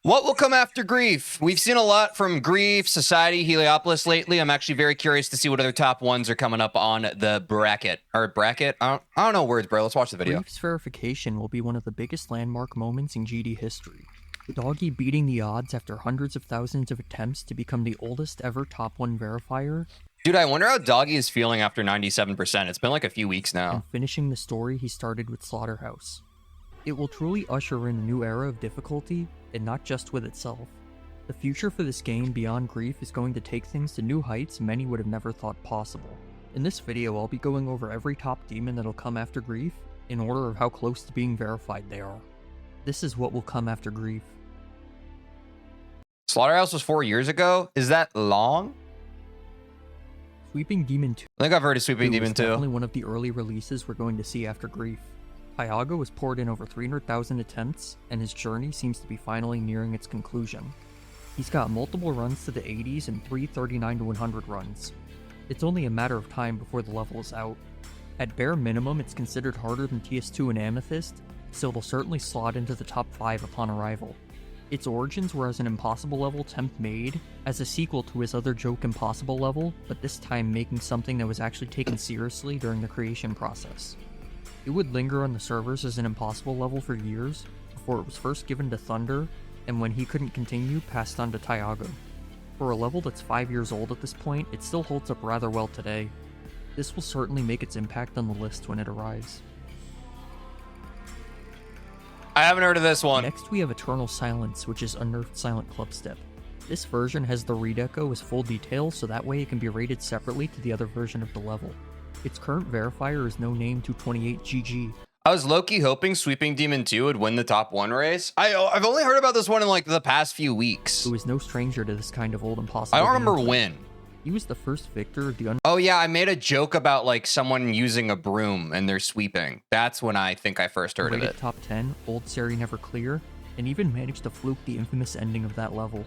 What will come after Grief? We've seen a lot from Grief, Society, Heliopolis lately. I'm actually very curious to see what other top ones are coming up on the bracket. Or bracket? I don't know words, bro. Let's watch the video. Grief's verification will be one of the biggest landmark moments in GD history. Doggy beating the odds after hundreds of thousands of attempts to become the oldest ever top 1 verifier. Dude, I wonder how Doggy is feeling after 97%. It's been like a few weeks now. And finishing the story he started with Slaughterhouse. It will truly usher in a new era of difficulty, and not just with itself. The future for this game beyond Grief is going to take things to new heights many would have never thought possible. In this video, I'll be going over every top demon that'll come after Grief, in order of how close to being verified they are. This is what will come after Grief. Slaughterhouse was 4 years ago? Is that long? Sweeping Demon 2. I think I've heard of Sweeping Demon 2. Definitely one of the early releases we're going to see after Grief. Tyago has poured in over 300,000 attempts, and his journey seems to be finally nearing its conclusion. He's got multiple runs to the 80s and 3 39 to 100 runs. It's only a matter of time before the level is out. At bare minimum, it's considered harder than TS2 and Amethyst, so it'll certainly slot into the top 5 upon arrival. Its origins were as an impossible level Temp made, as a sequel to his other joke impossible level, but this time making something that was actually taken seriously during the creation process. It would linger on the servers as an impossible level for years, before it was first given to Thunder, and when he couldn't continue, passed on to Tyago. For a level that's 5 years old at this point, it still holds up rather well today. This will certainly make its impact on the list when it arrives. I haven't heard of this one. Next we have Eternal Silence, which is unnerfed Silent Clubstep. This version has the read echo as full detail, so that way it can be rated separately to the other version of the level. Its current verifier is No Name 228 GG. I was low-key hoping Sweeping Demon 2 would win the top 1 race. I've only heard about this one in like the past few weeks. Who was no stranger to this kind of old impossible. I don't remember when. He was the first victor of the Oh yeah, I made a joke about like someone using a broom and they're sweeping. That's when I think I first heard of it. Top 10, Old Seri Never Clear, and even managed to fluke the infamous ending of that level.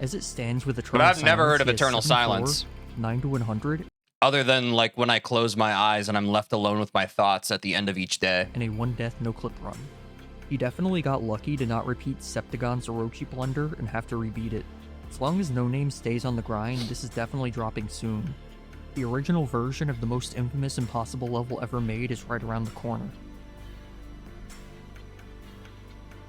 As it stands with Eternal Silence, but I've never heard of Eternal Silence. 9 to 100. Other than like when I close my eyes and I'm left alone with my thoughts at the end of each day. And a 1 death no clip run. He definitely got lucky to not repeat Septagon's Orochi blunder and have to rebeat it. As long as No Name stays on the grind, this is definitely dropping soon. The original version of the most infamous impossible level ever made is right around the corner.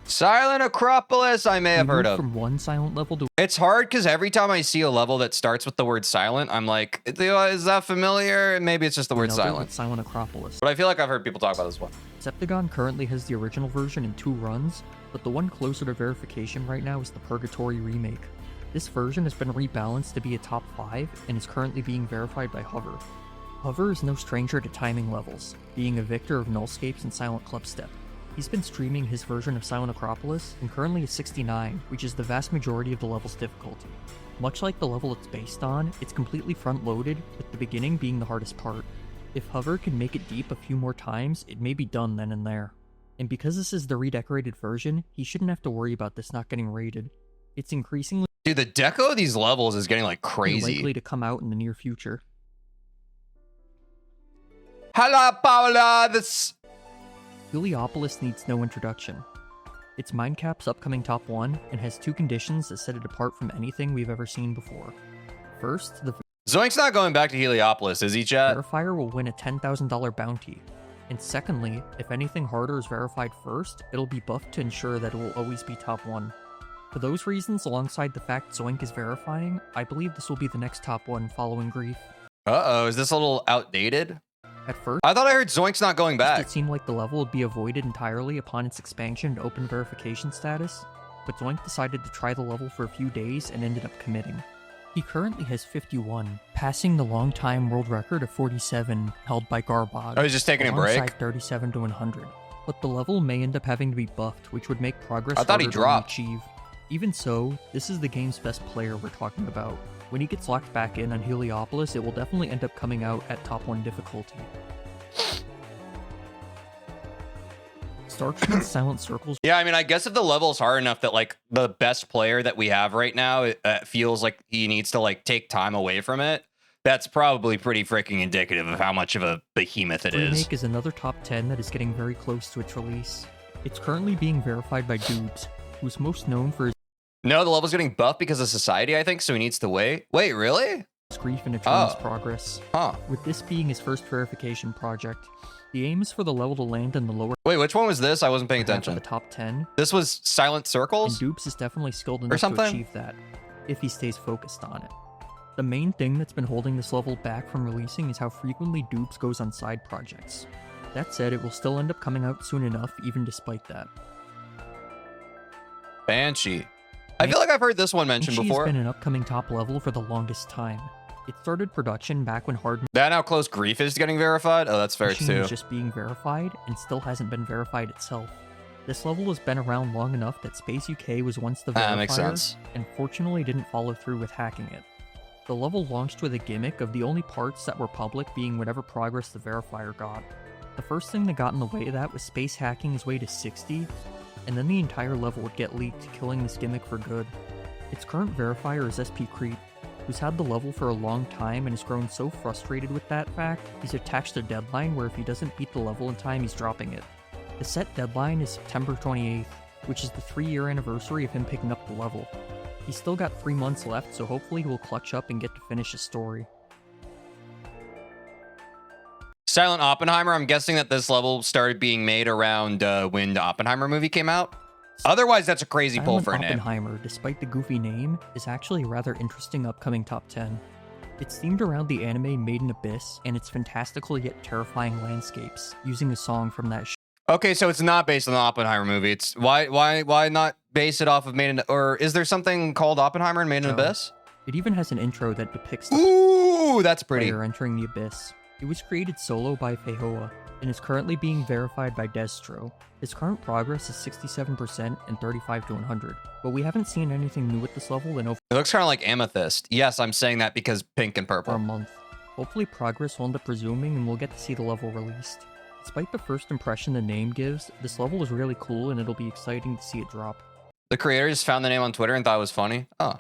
Silent Acropolis, I may have heard of. From one silent level to... It's hard because every time I see a level that starts with the word silent, I'm like, is that familiar? Maybe it's just the word silent. Silent Acropolis. But I feel like I've heard people talk about this one. Septagon currently has the original version in 2 runs, but the one closer to verification right now is the Purgatory remake. This version has been rebalanced to be a top 5 and is currently being verified by Hover. Hover is no stranger to timing levels, being a victor of Nullscapes and Silent Clubstep. He's been streaming his version of Silent Acropolis and currently is 69, which is the vast majority of the level's difficulty. Much like the level it's based on, it's completely front-loaded, with the beginning being the hardest part. If Hover can make it deep a few more times, it may be done then and there. And because this is the redecorated version, he shouldn't have to worry about this not getting rated. It's increasingly... Dude, the deco of these levels is getting like crazy. Likely to come out in the near future. Hello, Paula! Heliopolis needs no introduction. It's Mindcap's upcoming top 1 and has 2 conditions that set it apart from anything we've ever seen before. First, the Zoink's not going back to Heliopolis, is he, chat? verifier will win a $10,000 bounty. And secondly, if anything harder is verified first, it'll be buffed to ensure that it will always be top 1. For those reasons, alongside the fact Zoink is verifying, I believe this will be the next top 1 following Grief. Uh-oh, is this a little outdated? At first, I thought I heard Zoink's not going back. It seemed like the level would be avoided entirely upon its expansion to open verification status, but Zoink decided to try the level for a few days and ended up committing. He currently has 51, passing the long-time world record of 47 held by Garbog. Oh, he's just taking a break? 37 to 100. But the level may end up having to be buffed, which would make progress I thought he harder to dropped. achieve. Even so, this is the game's best player we're talking about. When he gets locked back in on Heliopolis, it will definitely end up coming out at top 1 difficulty. Starkman's Silent Circles. Yeah, I mean, I guess if the level is hard enough that like the best player that we have right now feels like he needs to like take time away from it, that's probably pretty freaking indicative of how much of a behemoth it is. Remake is another top 10 that is getting very close to its release. It's currently being verified by Dubes, who's most known for his No, the level's getting buffed because of society, I think, so he needs to wait. Wait, really? Grief and Eternis progress. Huh. With this being his first verification project, the aim is for the level to land in the lower Wait, which one was this? I wasn't paying half of attention. the top 10, This was Silent and Circles? Dupes is definitely skilled enough to something? achieve that, if he stays focused on it. The main thing that's been holding this level back from releasing is how frequently Dupes goes on side projects. That said, it will still end up coming out soon enough, even despite that. Banshee. I feel like I've heard this one mentioned Banshee before. has been an upcoming top level for the longest time. It started production back when Hard That how close Grief is to getting verified? Oh, that's fair Machine too. was just being verified and still hasn't been verified itself. This level has been around long enough that Space UK was once the verifier, That makes sense. and fortunately didn't follow through with hacking it. The level launched with a gimmick of the only parts that were public being whatever progress the verifier got. The first thing that got in the way of that was Space hacking his way to 60, and then the entire level would get leaked, killing this gimmick for good. Its current verifier is SP Creep, who's had the level for a long time and has grown so frustrated with that fact, he's attached a deadline where if he doesn't beat the level in time, he's dropping it. The set deadline is September 28th, which is the 3-year anniversary of him picking up the level. He's still got 3 months left, so hopefully he will clutch up and get to finish his story. Silent Oppenheimer, I'm guessing that this level started being made around when the Oppenheimer movie came out. Otherwise, that's a crazy pull Silent for a name. Oppenheimer, despite the goofy name, is actually a rather interesting upcoming top 10. It's themed around the anime Made in Abyss and its fantastical yet terrifying landscapes, using a song from that show. Okay, so it's not based on the Oppenheimer movie. It's why not base it off of Made in, or is there something called Oppenheimer and Made in Abyss? It even has an intro that depicts the Ooh, that's pretty. player entering the abyss. It was created solo by Fehoa, and is currently being verified by Destro. His current progress is 67% and 35 to 100, but we haven't seen anything new with this level in over It looks kind of like Amethyst. Yes, I'm saying that because pink and a purple. month. Hopefully progress will end up resuming and we'll get to see the level released. Despite the first impression the name gives, this level is really cool and it'll be exciting to see it drop. The creators found the name on Twitter and thought it was funny. Oh.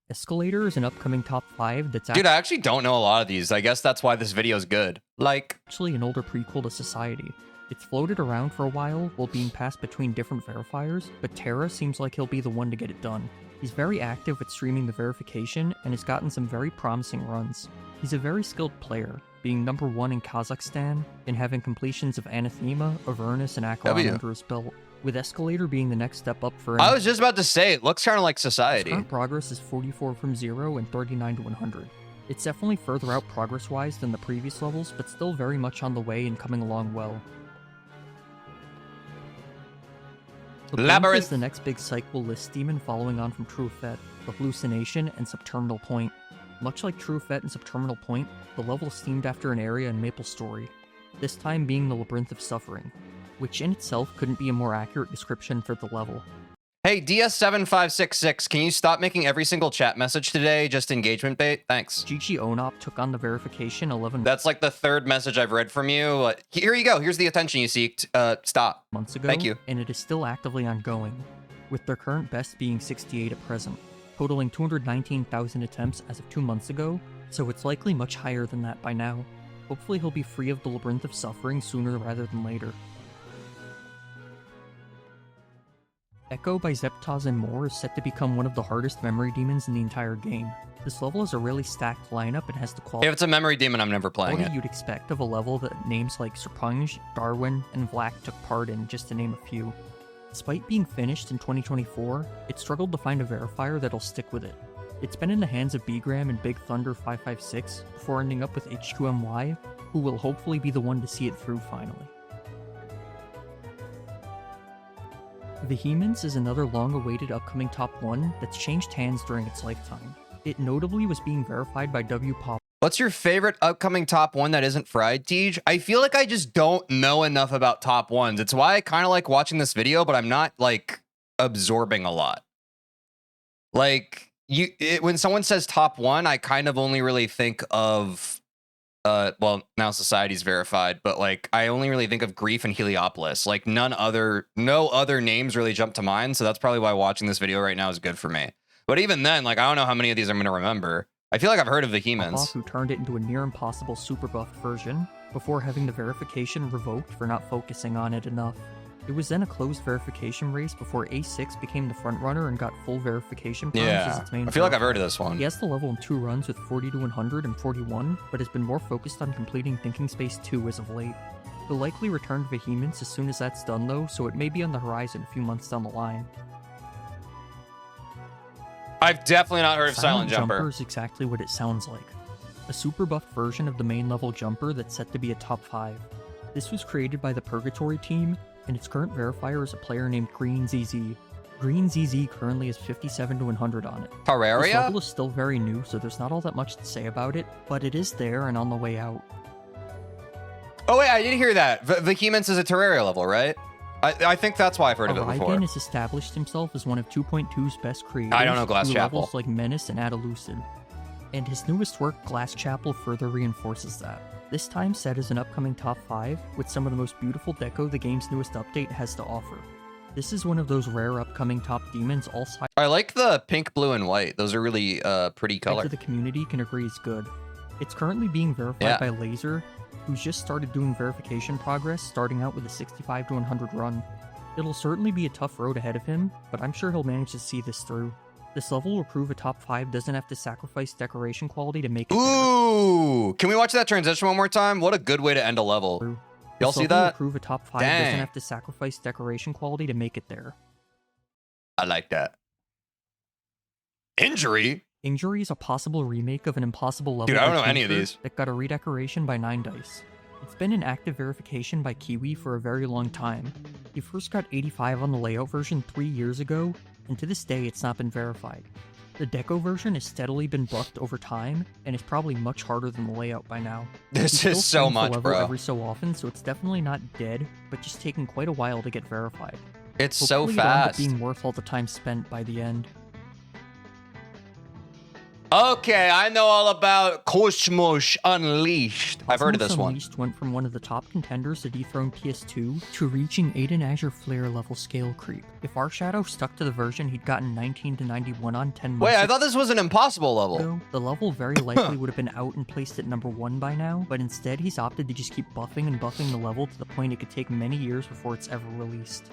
Escalator is an upcoming top 5 that's Dude, I actually don't know a lot of these. I guess that's why this video is good. Like, actually an older prequel to Society. It's floated around for a while being passed between different verifiers, but Terra seems like he'll be the one to get it done. He's very active with streaming the verification and has gotten some very promising runs. He's a very skilled player, being number 1 in Kazakhstan and having completions of Anathema, Avernus, and Acropolis under his belt, with Escalator being the next step up for him. I was just about to say, it looks kind of like Society. His current progress is 44 from 0 and 39 to 100. It's definitely further out progress-wise than the previous levels, but still very much on the way and coming along well. Labyrinth is the next big cycle list demon following on from True Effect, the Hallucination, and Subterminal Point. Much like True Effect and Subterminal Point, the level is themed after an area in Maple Story, this time being the Labyrinth of Suffering, which in itself couldn't be a more accurate description for the level. Hey, DS7566, can you stop making every single chat message today just engagement bait? Thanks. GG Onop took on the verification 11 That's like the third message I've read from you. Here you go. Here's the attention you seeked. Stop. months ago, Thank you. and it is still actively ongoing, with their current best being 68 at present, totaling 219,000 attempts as of 2 months ago, so it's likely much higher than that by now. Hopefully he'll be free of the Labyrinth of Suffering sooner rather than later. Ekko by Zeptaz and more is set to become one of the hardest memory demons in the entire game. This level is a really stacked lineup and has the quality If it's a memory demon, I'm never playing it. you'd expect of a level that names like Serpunge, Darwin, and Vlak took part in, just to name a few. Despite being finished in 2024, it struggled to find a verifier that'll stick with it. It's been in the hands of Bgram and Big Thunder 556 before ending up with H2MY, who will hopefully be the one to see it through finally. Vehemence is another long-awaited upcoming top 1 that's changed hands during its lifetime. It notably was being verified by WPOP. What's your favorite upcoming top 1 that isn't fried, Tej? I feel like I just don't know enough about top 1s. It's why I kind of like watching this video, but I'm not like absorbing a lot. Like when someone says top 1, I kind of only really think of well, now Society's verified, but like I only really think of Grief and Heliopolis. Like no other names really jump to mind, so that's probably why watching this video right now is good for me. But even then, like I don't know how many of these I'm gonna remember. I feel like I've heard of Vehemence. Who turned it into a near impossible super buffed version before having the verification revoked for not focusing on it enough. It was then a closed verification race before A6 became the frontrunner and got full verification points as Yeah. its main I feel like I've verifier. heard of this one. He has the level in 2 runs with 40 to 100 and 41, but has been more focused on completing Thinking Space 2 as of late. He'll likely return to Vehemence as soon as that's done though, so it may be on the horizon a few months down the line. I've definitely not heard of Silent Jumper. is exactly what it sounds like. A super buffed version of the main level jumper that's set to be a top 5. This was created by the Purgatory team, and its current verifier is a player named Green ZZ. Green ZZ currently has 57 to 100 on it. This Terraria? level is still very new, so there's not all that much to say about it, but it is there and on the way out. Oh wait, I did hear that. Vehemence is a Terraria level, right? I think that's why I've heard of it before. Origen has established himself as one of 2.2's best creators. I don't know Glass through Chapel. levels like Menace and Angelicide. And his newest work, Glass Chapel, further reinforces that. This time set as an upcoming top 5, with some of the most beautiful deco the game's newest update has to offer. This is one of those rare upcoming top demons all sides I like the pink, blue, and white. Those are really pretty of color. the community can agree is good. It's currently being verified Yeah. by Laser, who's just started doing verification progress, starting out with a 65 to 100 run. It'll certainly be a tough road ahead of him, but I'm sure he'll manage to see this through. This level will prove a top 5 doesn't have to sacrifice decoration quality to make it there. Ooh! Can we watch that transition one more time? What a good way to end a level. True. Y'all This see level will that? prove a top 5 Dang. doesn't have to sacrifice decoration quality to make it there. I like that. Injury? Injury is a possible remake of an impossible level Dude, I don't by know any of Tinker these. that got a redecoration by 9 Dice. It's been in active verification by Kiwi for a very long time. He first got 85 on the layout version 3 years ago, and to this day it's not been verified. The deco version has steadily been buffed over time, and is probably much harder than the layout by now. This He still is so streams the much, level bro. every so often, so it's definitely not dead, but just taking quite a while to get verified. It's so Hopefully it'll end up fast. being worth all the time spent by the end. Okay, I know all about Kocmoc Unleashed. I've heard of Kocmoc this one. Unleashed went from one of the top contenders to dethrone PS2 to reaching 8 and Azure Flare level scale creep. If our Shadow stuck to the version he'd gotten 19 to 91 on 10 months Wait, I thought this was an impossible level. ago, the level very likely would have been out and placed at number 1 by now, but instead he's opted to just keep buffing and buffing the level to the point it could take many years before it's ever released.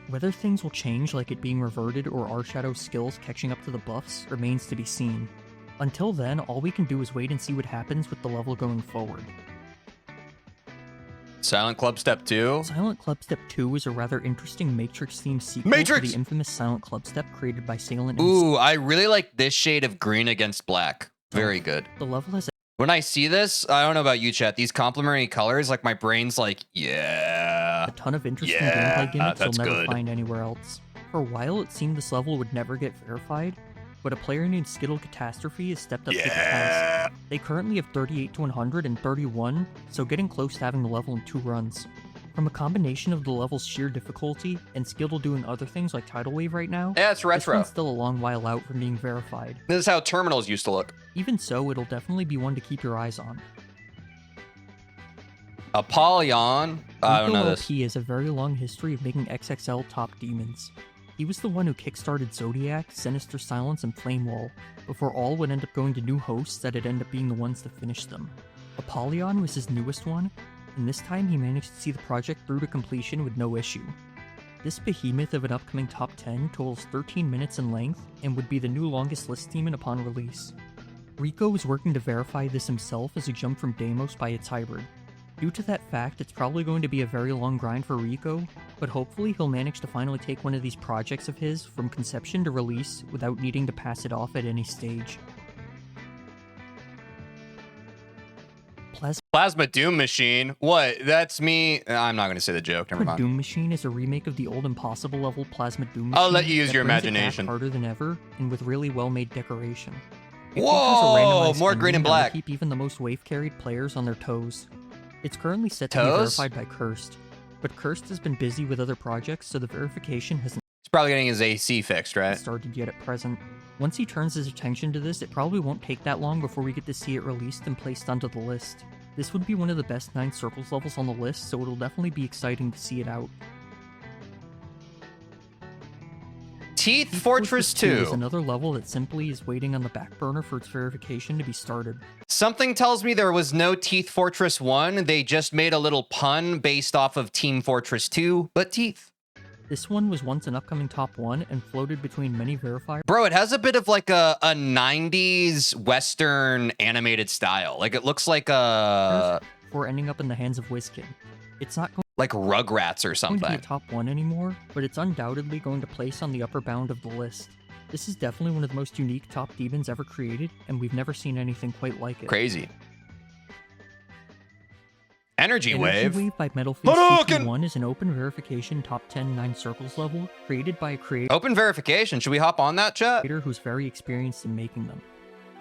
Whether things will change like it being reverted or our Shadow's skills catching up to the buffs remains to be seen. Until then, all we can do is wait and see what happens with the level going forward. Silent Clubstep 2? Silent Clubstep 2 is a rather interesting Matrix-themed sequel Matrix! to the infamous Silent Clubstep created by Salient. Ooh, I really like this shade of green against black. Very good. The level has When I see this, I don't know about you, chat. These complementary colors, like my brain's like, yeah. a ton of interesting Yeah, gameplay gimmicks you'll that's never good. find anywhere else. For a while, it seemed this level would never get verified, but a player named Skittle Catastrophe has stepped up to the task. Yeah. They currently have 38 to 100 and 31, so getting close to having the level in 2 runs. From a combination of the level's sheer difficulty and Skittle doing other things like Tidal Wave right now, Yeah, it's this retro. one's still a long while out from being verified. This is how terminals used to look. Even so, it'll definitely be one to keep your eyes on. Apolyon. I don't know Rico this. LP has a very long history of making XXL top demons. He was the one who kickstarted Zodiac, Sinister Silence, and Flamewall, before all would end up going to new hosts that'd end up being the ones to finish them. Apolyon was his newest one, and this time he managed to see the project through to completion with no issue. This behemoth of an upcoming top 10 totals 13 minutes in length, and would be the new longest list demon upon release. Rico is working to verify this himself as he jumped from Deimos by its hybrid. Due to that fact, it's probably going to be a very long grind for Rico, but hopefully he'll manage to finally take one of these projects of his from conception to release without needing to pass it off at any stage. Plasma Doom Machine. What? That's me. I'm not going to say the joke. Never Plasma mind. Doom Machine is a remake of the old Impossible level Plasma Doom Machine. I'll let you use that your brings it back imagination. harder than ever, and with really well-made decoration. It features a Whoa! randomized More green and ending that will black. keep even the most wave-carried players on their toes. It's currently set to Toes? be verified by Cursed, but Cursed has been busy with other projects, so the verification hasn't He's probably getting his AC fixed, right? started yet at present. Once he turns his attention to this, it probably won't take that long before we get to see it released and placed onto the list. This would be one of the best 9 Circles levels on the list, so it'll definitely be exciting to see it out. Teeth Fortress is 2. another level that simply is waiting on the back burner for its verification to be started. Something tells me there was no Teeth Fortress 1. They just made a little pun based off of Team Fortress 2, but Teeth. This one was once an upcoming top 1 and floated between many verifiers. Bro, it has a bit of like a 90s Western animated style. Like it looks like a... Before ending up in the hands of WizKid. It's not going like Rugrats or to something. be a top 1 anymore, but it's undoubtedly going to place on the upper bound of the list. This is definitely one of the most unique top demons ever created, and we've never seen anything quite like it. Crazy. Energy Wave. Energy Wave by Metalface 221 is an open verification top 10 9 circles level created by a creator Open verification. Should we hop on that, chat? who's very experienced in making them.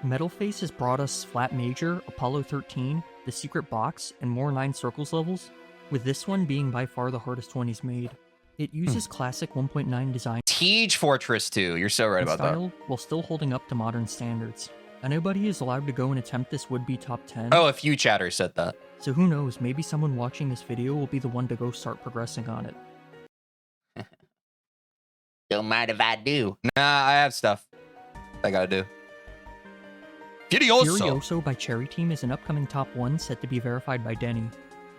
Metalface has brought us Flat Major, Apollo 13, The Secret Box, and more 9 circles levels, with this one being by far the hardest one he's made. It uses classic 1.9 design Teej Fortress 2. You're so right about style that. while still holding up to modern standards. Anybody is allowed to go and attempt this would-be top 10. Oh, a few chatters said that. So who knows, maybe someone watching this video will be the one to go start progressing on it. Don't mind if I do. Nah, I have stuff I gotta do. Gioso by Cherry Team is an upcoming top 1 set to be verified by Denny.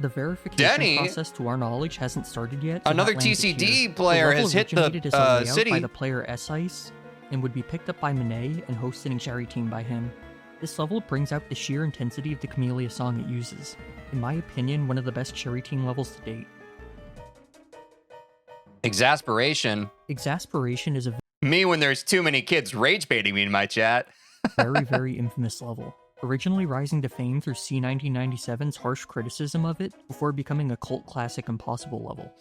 The verification process, to our knowledge, hasn't started yet. Another TCD player has hit the city by the player S-Ice and would be picked up by Monet and hosted in Cherry Team by him. This level brings out the sheer intensity of the Camellia song it uses. In my opinion, one of the best Cherry Team levels to date. Exasperation. Exasperation is a Me when there's too many kids rage baiting me in my chat. very, very infamous level. Originally rising to fame through C1997's harsh criticism of it, before becoming a cult classic impossible level.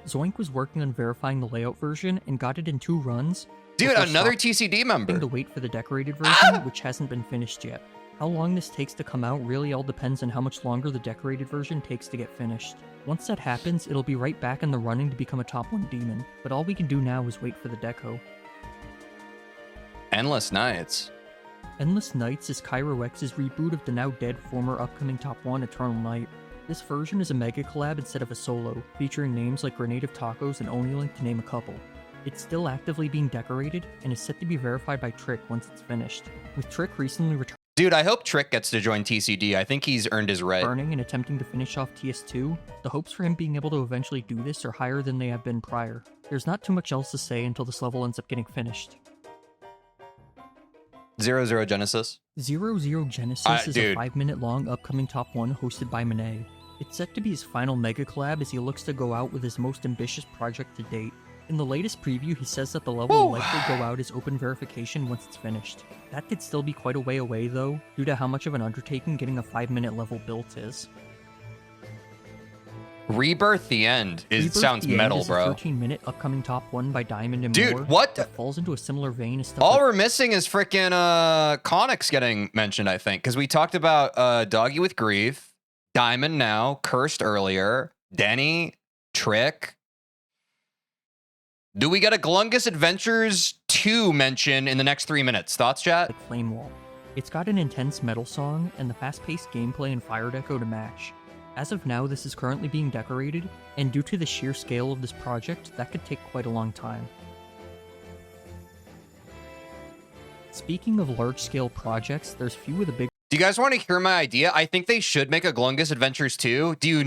Zoink was working on verifying the layout version and got it in 2 runs. Dude, another TCD member. To wait for the decorated version, which hasn't been finished yet. How long this takes to come out really all depends on how much longer the decorated version takes to get finished. Once that happens, it'll be right back in the running to become a top 1 demon, but all we can do now is wait for the deco. Endless Nights. Endless Nights is Cairo X's reboot of the now dead former upcoming top 1 Eternal Night. This version is a mega collab instead of a solo, featuring names like Grenade of Tacos and Onilink to name a couple. It's still actively being decorated, and is set to be verified by Trick once it's finished, with Trick recently returning. Dude, I hope Trick gets to join TCD. I think he's earned his right. Burning and attempting to finish off TS2, the hopes for him being able to eventually do this are higher than they have been prior. There's not too much else to say until this level ends up getting finished. 00 Genesis. 00 Genesis is dude. a 5-minute long upcoming top 1 hosted by Monet. It's set to be his final mega collab as he looks to go out with his most ambitious project to date. In the latest preview, he says that the level will likely go out as open verification once it's finished. That could still be quite a way away though, due to how much of an undertaking getting a 5-minute level built is. Rebirth the End. It sounds metal, bro. A 13-minute upcoming top 1 by Diamond and Dude, More. what? That falls into a similar vein as stuff All like we're missing is freaking Conics getting mentioned, I think, because we talked about Doggy with Grief, Diamond now, Cursed earlier, Denny, Trick. Do we get a Glungus Adventures 2 mention in the next 3 minutes? Thoughts, chat? Flame Wall. It's got an intense metal song and the fast-paced gameplay and fire deco to match. As of now, this is currently being decorated, and due to the sheer scale of this project, that could take quite a long time. Speaking of large-scale projects, there's few of the big. Do you guys want to hear my idea? I think they should make a Glungus Adventures 2. Do you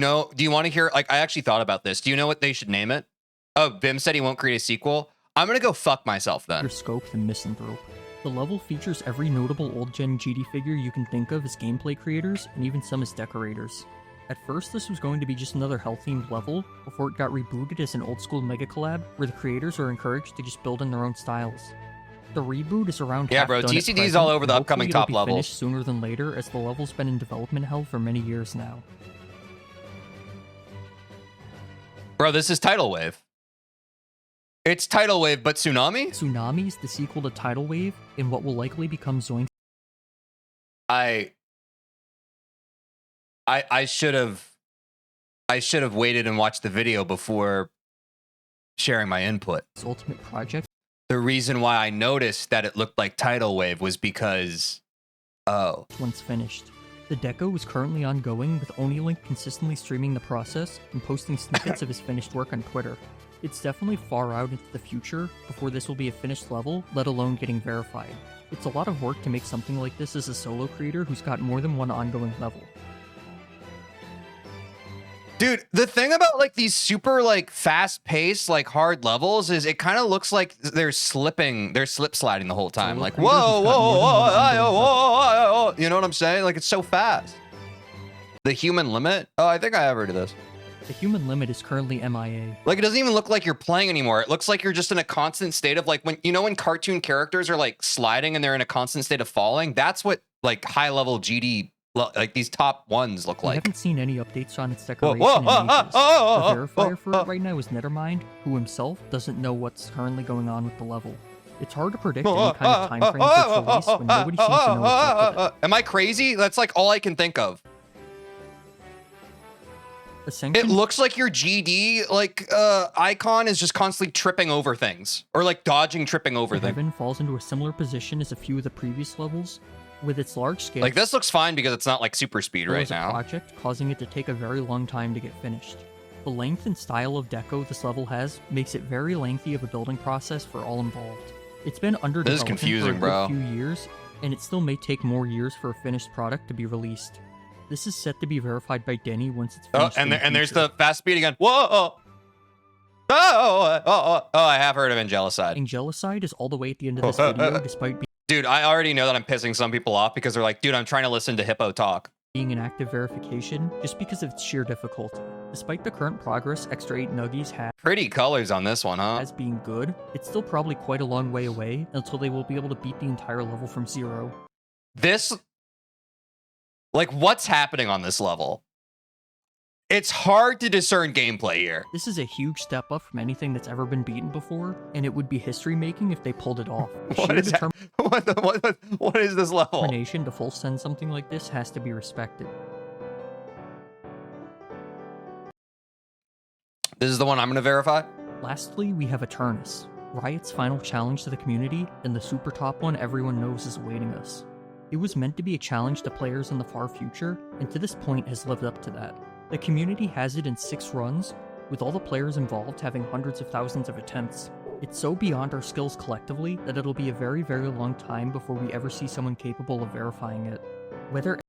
want to hear, like, I actually thought about this. Do you know what they should name it? Oh, Bim said he won't create a sequel. I'm going to go fuck myself then. Scope than Misanthrope. The level features every notable old-gen GD figure you can think of as gameplay creators, and even some as decorators. At first, this was going to be just another hell-themed level, before it got rebooted as an old-school mega collab, where the creators are encouraged to just build in their own styles. The reboot is around half done at TCD's present, all over the and upcoming hopefully top it'll be levels. finished sooner than later, as the level's been in development hell for many years now. Bro, this is Tidal Wave. It's Tidal Wave, but Tsunami? Tsunami is the sequel to Tidal Wave, in what will likely become Zoink's. I should have waited and watched the video before sharing my input. Ultimate project. The reason why I noticed that it looked like Tidal Wave was because once finished. The deco is currently ongoing, with Onilink consistently streaming the process and posting snippets of his finished work on Twitter. It's definitely far out into the future before this will be a finished level, let alone getting verified. It's a lot of work to make something like this as a solo creator who's got more than one ongoing level. Dude, the thing about like these super like fast-paced like hard levels is it kind of looks like they're slip sliding the whole time. Like whoa, whoa, you know what I'm saying? Like it's so fast. The human limit? Oh, I think I have heard of this. The human limit is currently MIA. Like it doesn't even look like you're playing anymore. It looks like you're just in a constant state of like when when cartoon characters are like sliding and they're in a constant state of falling. That's what like high-level GD like these top ones look like. I haven't seen any updates on its decoration in ages. The verifier for it right now is Nethermind, who himself doesn't know what's currently going on with the level. It's hard to predict any kind of time frame for its release when nobody seems to know what's up with it. Am I crazy? That's like all I can think of. It looks like your GD like icon is just constantly tripping over things or like dodging, tripping over things. Heaven falls into a similar position as a few of the previous levels, with its large scale. Like this looks fine because it's not like super speed right now. Project causing it to take a very long time to get finished. The length and style of deco this level has makes it very lengthy of a building process for all involved. It's been under development for a few years, and it still may take more years for a finished product to be released. This is set to be verified by Denny once it's finished. And there's the fast speed again. Whoa! Oh, I have heard of Angelicide. Angelicide is all the way at the end of this video, despite being... Dude, I already know that I'm pissing some people off because they're like, dude, I'm trying to listen to Hippo talk. Being an active verification, just because of its sheer difficulty. Despite the current progress Extra 8 Nuggies have... Pretty colors on this one, huh? ...as being good, it's still probably quite a long way away until they will be able to beat the entire level from zero. This... Like, what's happening on this level? It's hard to discern gameplay here. This is a huge step up from anything that's ever been beaten before, and it would be history-making if they pulled it off. What is this level? Determination to full send something like this has to be respected. This is the one I'm going to verify? Lastly, we have Eternis, Riot's final challenge to the community, and the super top one everyone knows is awaiting us. It was meant to be a challenge to players in the far future, and to this point has lived up to that. The community has it in 6 runs, with all the players involved having hundreds of thousands of attempts. It's so beyond our skills collectively that it'll be a very, very long time before we ever see someone capable of verifying it. Whether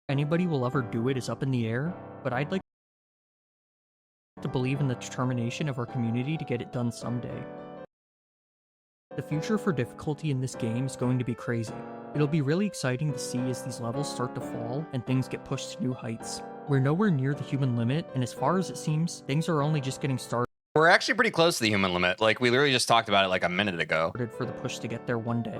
anybody will ever do it is up in the air, but I'd like to believe in the determination of our community to get it done someday. The future for difficulty in this game is going to be crazy. It'll be really exciting to see as these levels start to fall and things get pushed to new heights. We're nowhere near the human limit, and as far as it seems, things are only just getting started. We're actually pretty close to the human limit. Like, we literally just talked about it like a minute ago. For the push to get there one day.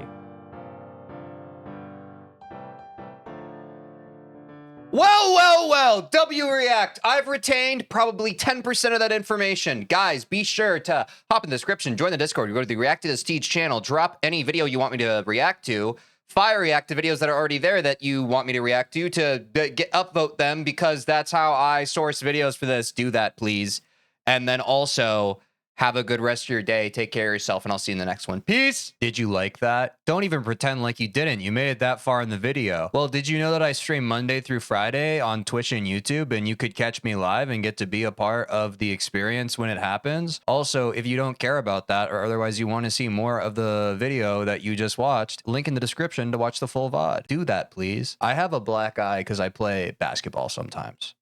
Well, W-React. I've retained probably 10% of that information. Guys, be sure to hop in the description, join the Discord, you go to the React to This Teej channel, drop any video you want me to react to, fire react to videos that are already there that you want me to react to get upvote them, because that's how I source videos for this. Do that, please. And then also, have a good rest of your day. Take care of yourself, and I'll see you in the next one. Peace. Did you like that? Don't even pretend like you didn't. You made it that far in the video. Well, did you know that I stream Monday through Friday on Twitch and YouTube, and you could catch me live and get to be a part of the experience when it happens? Also, if you don't care about that, or otherwise you want to see more of the video that you just watched, link in the description to watch the full VOD. Do that, please. I have a black eye because I play basketball sometimes.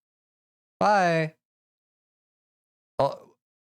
Bye. Oh.